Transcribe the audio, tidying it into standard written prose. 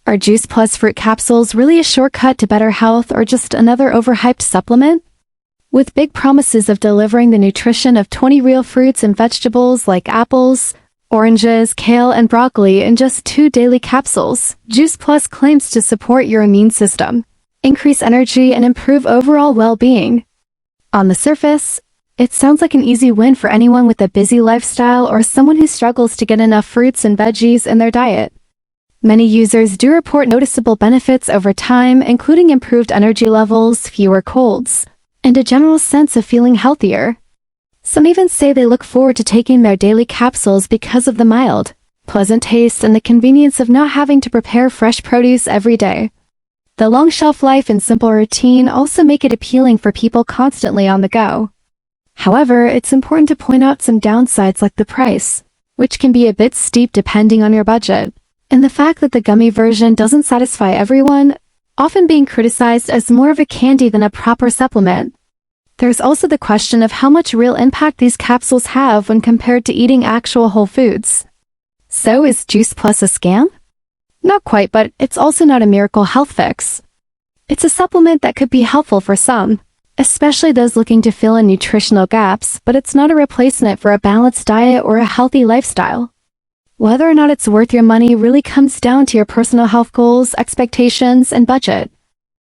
Are Juice Plus Fruit Capsules really a shortcut to better health or just another overhyped supplement? With big promises of delivering the nutrition of 20 real fruits and vegetables like apples, oranges, kale, and broccoli in just 2 daily capsules, Juice Plus claims to support your immune system, increase energy, and improve overall well-being. On the surface, it sounds like an easy win for anyone with a busy lifestyle or someone who struggles to get enough fruits and veggies in their diet. Many users do report noticeable benefits over time, including improved energy levels, fewer colds, and a general sense of feeling healthier. Some even say they look forward to taking their daily capsules because of the mild, pleasant taste and the convenience of not having to prepare fresh produce every day. The long shelf life and simple routine also make it appealing for people constantly on the go. However, it's important to point out some downsides like the price, which can be a bit steep depending on your budget, and the fact that the gummy version doesn't satisfy everyone, often being criticized as more of a candy than a proper supplement. There's also the question of how much real impact these capsules have when compared to eating actual whole foods. So is Juice Plus a scam? Not quite, but it's also not a miracle health fix. It's a supplement that could be helpful for some, especially those looking to fill in nutritional gaps, but it's not a replacement for a balanced diet or a healthy lifestyle. Whether or not it's worth your money really comes down to your personal health goals, expectations, and budget.